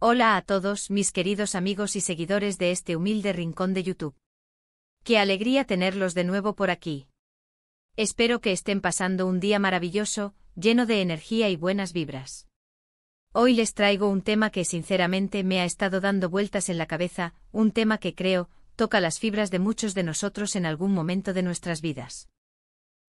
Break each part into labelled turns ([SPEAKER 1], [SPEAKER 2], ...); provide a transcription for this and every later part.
[SPEAKER 1] Hola a todos mis queridos amigos y seguidores de este humilde rincón de YouTube. Qué alegría tenerlos de nuevo por aquí. Espero que estén pasando un día maravilloso, lleno de energía y buenas vibras. Hoy les traigo un tema que sinceramente me ha estado dando vueltas en la cabeza, un tema que creo, toca las fibras de muchos de nosotros en algún momento de nuestras vidas.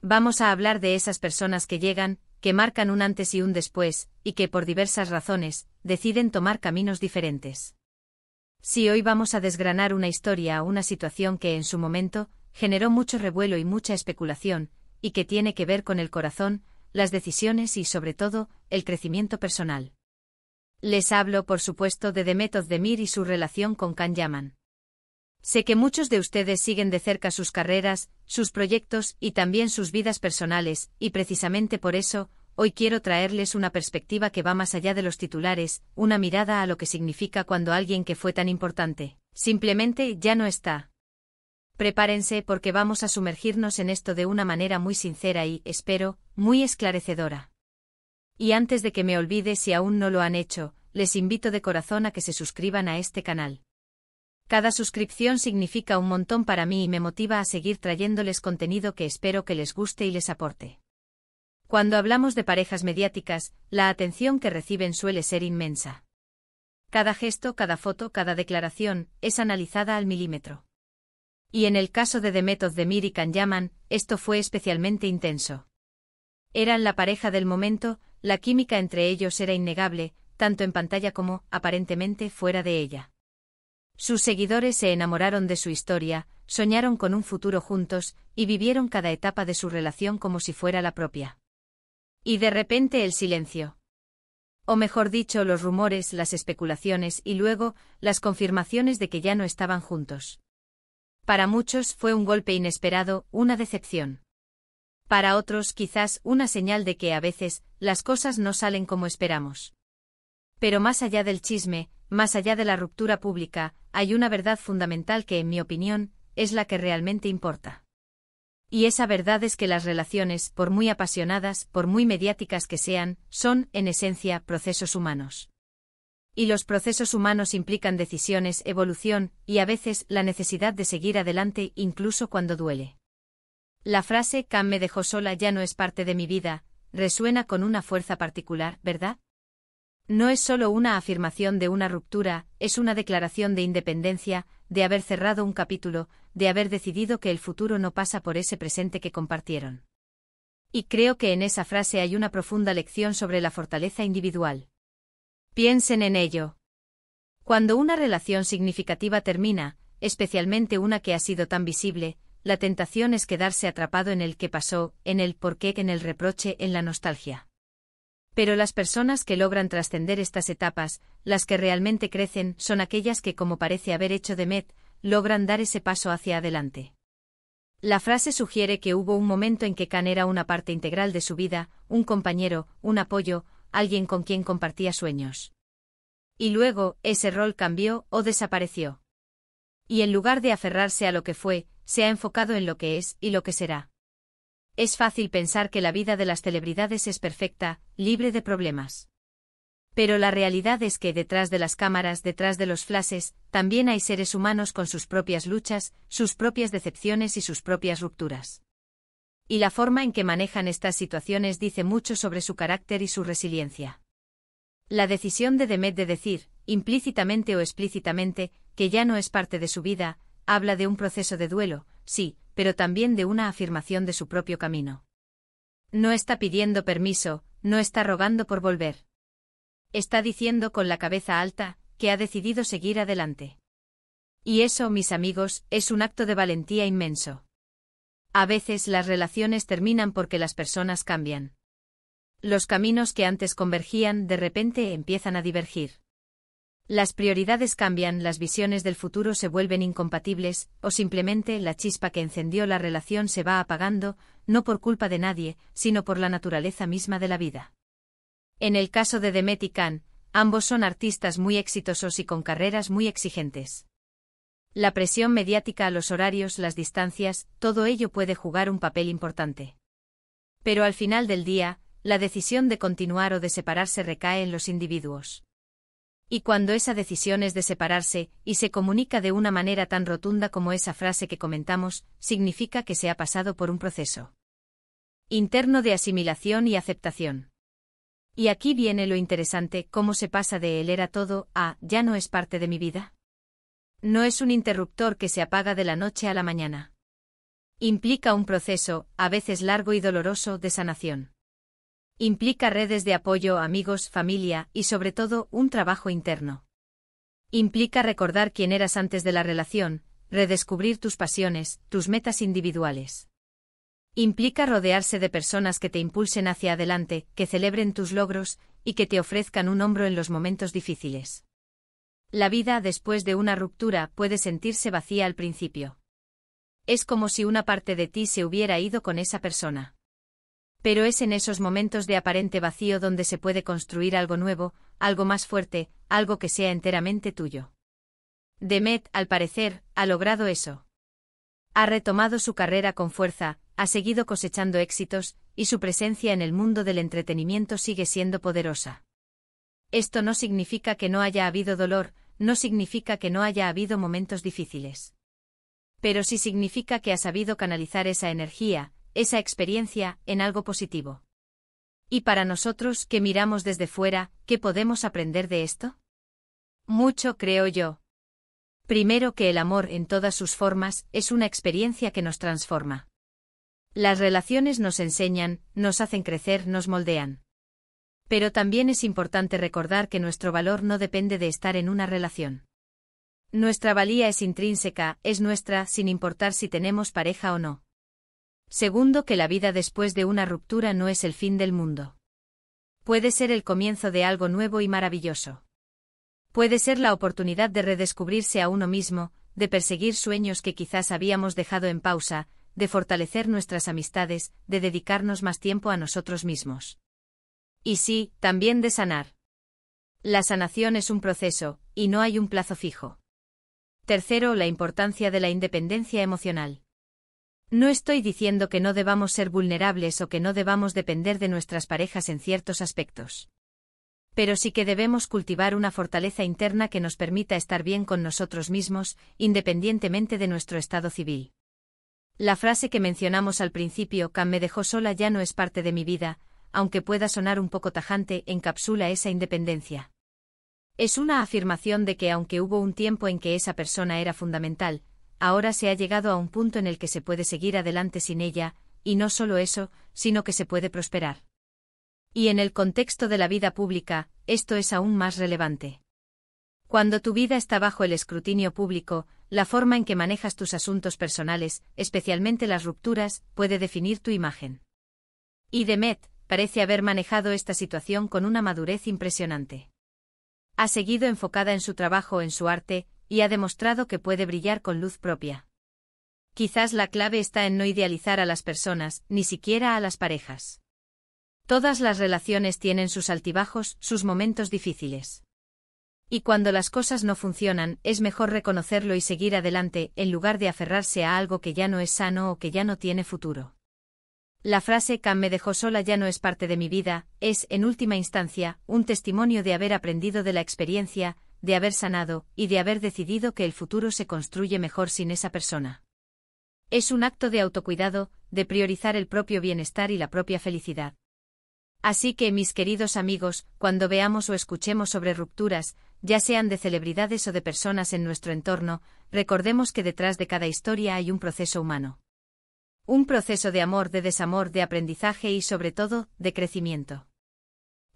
[SPEAKER 1] Vamos a hablar de esas personas que llegan, que marcan un antes y un después, y que por diversas razones, deciden tomar caminos diferentes. Sí, hoy vamos a desgranar una historia o una situación que en su momento, generó mucho revuelo y mucha especulación, y que tiene que ver con el corazón, las decisiones y sobre todo, el crecimiento personal. Les hablo por supuesto de Demet Özdemir y su relación con Can Yaman. Sé que muchos de ustedes siguen de cerca sus carreras, sus proyectos y también sus vidas personales, y precisamente por eso, hoy quiero traerles una perspectiva que va más allá de los titulares, una mirada a lo que significa cuando alguien que fue tan importante, simplemente ya no está. Prepárense porque vamos a sumergirnos en esto de una manera muy sincera y, espero, muy esclarecedora. Y antes de que me olvide, si aún no lo han hecho, les invito de corazón a que se suscriban a este canal. Cada suscripción significa un montón para mí y me motiva a seguir trayéndoles contenido que espero que les guste y les aporte. Cuando hablamos de parejas mediáticas, la atención que reciben suele ser inmensa. Cada gesto, cada foto, cada declaración, es analizada al milímetro. Y en el caso de Demet Özdemir y Can Yaman, esto fue especialmente intenso. Eran la pareja del momento, la química entre ellos era innegable, tanto en pantalla como, aparentemente, fuera de ella. Sus seguidores se enamoraron de su historia, soñaron con un futuro juntos, y vivieron cada etapa de su relación como si fuera la propia. Y de repente el silencio. O mejor dicho, los rumores, las especulaciones y luego, las confirmaciones de que ya no estaban juntos. Para muchos fue un golpe inesperado, una decepción. Para otros quizás una señal de que a veces, las cosas no salen como esperamos. Pero más allá del chisme, más allá de la ruptura pública, hay una verdad fundamental que, en mi opinión, es la que realmente importa. Y esa verdad es que las relaciones, por muy apasionadas, por muy mediáticas que sean, son, en esencia, procesos humanos. Y los procesos humanos implican decisiones, evolución, y a veces, la necesidad de seguir adelante incluso cuando duele. La frase «Can me dejó sola ya no es parte de mi vida», resuena con una fuerza particular, ¿verdad? No es solo una afirmación de una ruptura, es una declaración de independencia, de haber cerrado un capítulo, de haber decidido que el futuro no pasa por ese presente que compartieron. Y creo que en esa frase hay una profunda lección sobre la fortaleza individual. Piensen en ello. Cuando una relación significativa termina, especialmente una que ha sido tan visible, la tentación es quedarse atrapado en el qué pasó, en el por qué, en el reproche, en la nostalgia. Pero las personas que logran trascender estas etapas, las que realmente crecen, son aquellas que, como parece haber hecho Demet, logran dar ese paso hacia adelante. La frase sugiere que hubo un momento en que Can era una parte integral de su vida, un compañero, un apoyo, alguien con quien compartía sueños. Y luego, ese rol cambió o desapareció. Y en lugar de aferrarse a lo que fue, se ha enfocado en lo que es y lo que será. Es fácil pensar que la vida de las celebridades es perfecta, libre de problemas. Pero la realidad es que detrás de las cámaras, detrás de los flashes, también hay seres humanos con sus propias luchas, sus propias decepciones y sus propias rupturas. Y la forma en que manejan estas situaciones dice mucho sobre su carácter y su resiliencia. La decisión de Demet de decir, implícitamente o explícitamente, que ya no es parte de su vida, habla de un proceso de duelo, sí, pero también de una afirmación de su propio camino. No está pidiendo permiso, no está rogando por volver. Está diciendo con la cabeza alta, que ha decidido seguir adelante. Y eso, mis amigos, es un acto de valentía inmenso. A veces las relaciones terminan porque las personas cambian. Los caminos que antes convergían de repente empiezan a divergir. Las prioridades cambian, las visiones del futuro se vuelven incompatibles, o simplemente la chispa que encendió la relación se va apagando, no por culpa de nadie, sino por la naturaleza misma de la vida. En el caso de Demet y Can, ambos son artistas muy exitosos y con carreras muy exigentes. La presión mediática, los horarios, las distancias, todo ello puede jugar un papel importante. Pero al final del día, la decisión de continuar o de separarse recae en los individuos. Y cuando esa decisión es de separarse, y se comunica de una manera tan rotunda como esa frase que comentamos, significa que se ha pasado por un proceso interno de asimilación y aceptación. Y aquí viene lo interesante, cómo se pasa de él era todo a ya no es parte de mi vida. No es un interruptor que se apaga de la noche a la mañana. Implica un proceso, a veces largo y doloroso, de sanación. Implica redes de apoyo, amigos, familia y sobre todo un trabajo interno. Implica recordar quién eras antes de la relación, redescubrir tus pasiones, tus metas individuales. Implica rodearse de personas que te impulsen hacia adelante, que celebren tus logros y que te ofrezcan un hombro en los momentos difíciles. La vida después de una ruptura puede sentirse vacía al principio. Es como si una parte de ti se hubiera ido con esa persona. Pero es en esos momentos de aparente vacío donde se puede construir algo nuevo, algo más fuerte, algo que sea enteramente tuyo. Demet, al parecer, ha logrado eso. Ha retomado su carrera con fuerza, ha seguido cosechando éxitos, y su presencia en el mundo del entretenimiento sigue siendo poderosa. Esto no significa que no haya habido dolor, no significa que no haya habido momentos difíciles. Pero sí significa que ha sabido canalizar esa energía, esa experiencia, en algo positivo. ¿Y para nosotros, que miramos desde fuera, qué podemos aprender de esto? Mucho, creo yo. Primero, que el amor en todas sus formas es una experiencia que nos transforma. Las relaciones nos enseñan, nos hacen crecer, nos moldean. Pero también es importante recordar que nuestro valor no depende de estar en una relación. Nuestra valía es intrínseca, es nuestra, sin importar si tenemos pareja o no. Segundo, que la vida después de una ruptura no es el fin del mundo. Puede ser el comienzo de algo nuevo y maravilloso. Puede ser la oportunidad de redescubrirse a uno mismo, de perseguir sueños que quizás habíamos dejado en pausa, de fortalecer nuestras amistades, de dedicarnos más tiempo a nosotros mismos. Y sí, también de sanar. La sanación es un proceso, y no hay un plazo fijo. Tercero, la importancia de la independencia emocional. No estoy diciendo que no debamos ser vulnerables o que no debamos depender de nuestras parejas en ciertos aspectos. Pero sí que debemos cultivar una fortaleza interna que nos permita estar bien con nosotros mismos, independientemente de nuestro estado civil. La frase que mencionamos al principio, "Cam me dejó sola, ya no es parte de mi vida", aunque pueda sonar un poco tajante, encapsula esa independencia. Es una afirmación de que aunque hubo un tiempo en que esa persona era fundamental, ahora se ha llegado a un punto en el que se puede seguir adelante sin ella, y no solo eso, sino que se puede prosperar. Y en el contexto de la vida pública, esto es aún más relevante. Cuando tu vida está bajo el escrutinio público, la forma en que manejas tus asuntos personales, especialmente las rupturas, puede definir tu imagen. Y Demet parece haber manejado esta situación con una madurez impresionante. Ha seguido enfocada en su trabajo, en su arte, y ha demostrado que puede brillar con luz propia. Quizás la clave está en no idealizar a las personas, ni siquiera a las parejas. Todas las relaciones tienen sus altibajos, sus momentos difíciles. Y cuando las cosas no funcionan, es mejor reconocerlo y seguir adelante, en lugar de aferrarse a algo que ya no es sano o que ya no tiene futuro. La frase "Cam me dejó sola, ya no es parte de mi vida", es, en última instancia, un testimonio de haber aprendido de la experiencia, de haber sanado, y de haber decidido que el futuro se construye mejor sin esa persona. Es un acto de autocuidado, de priorizar el propio bienestar y la propia felicidad. Así que, mis queridos amigos, cuando veamos o escuchemos sobre rupturas, ya sean de celebridades o de personas en nuestro entorno, recordemos que detrás de cada historia hay un proceso humano. Un proceso de amor, de desamor, de aprendizaje y, sobre todo, de crecimiento.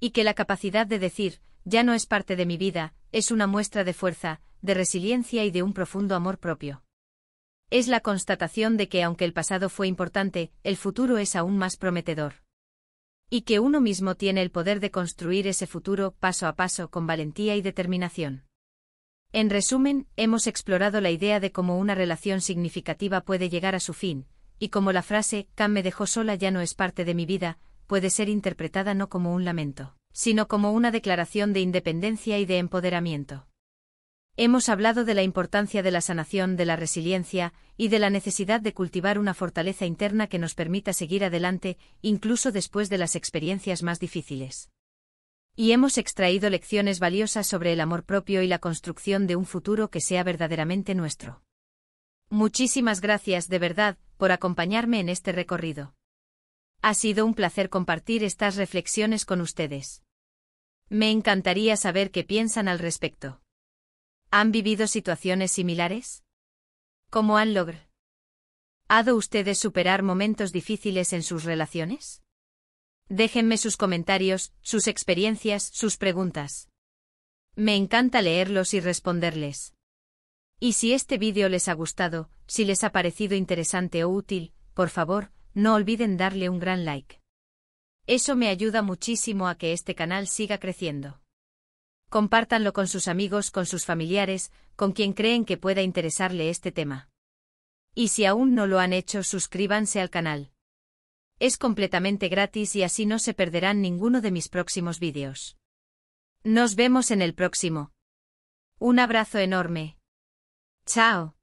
[SPEAKER 1] Y que la capacidad de decir, "ya no es parte de mi vida", es una muestra de fuerza, de resiliencia y de un profundo amor propio. Es la constatación de que aunque el pasado fue importante, el futuro es aún más prometedor. Y que uno mismo tiene el poder de construir ese futuro paso a paso con valentía y determinación. En resumen, hemos explorado la idea de cómo una relación significativa puede llegar a su fin, y cómo la frase "Cam me dejó sola, ya no es parte de mi vida" puede ser interpretada no como un lamento, sino como una declaración de independencia y de empoderamiento. Hemos hablado de la importancia de la sanación, de la resiliencia, y de la necesidad de cultivar una fortaleza interna que nos permita seguir adelante, incluso después de las experiencias más difíciles. Y hemos extraído lecciones valiosas sobre el amor propio y la construcción de un futuro que sea verdaderamente nuestro. Muchísimas gracias de verdad por acompañarme en este recorrido. Ha sido un placer compartir estas reflexiones con ustedes. Me encantaría saber qué piensan al respecto. ¿Han vivido situaciones similares? ¿Cómo han logrado ustedes superar momentos difíciles en sus relaciones? Déjenme sus comentarios, sus experiencias, sus preguntas. Me encanta leerlos y responderles. Y si este vídeo les ha gustado, si les ha parecido interesante o útil, por favor, no olviden darle un gran like. Eso me ayuda muchísimo a que este canal siga creciendo. Compártanlo con sus amigos, con sus familiares, con quien creen que pueda interesarle este tema. Y si aún no lo han hecho, suscríbanse al canal. Es completamente gratis y así no se perderán ninguno de mis próximos vídeos. Nos vemos en el próximo. Un abrazo enorme. Chao.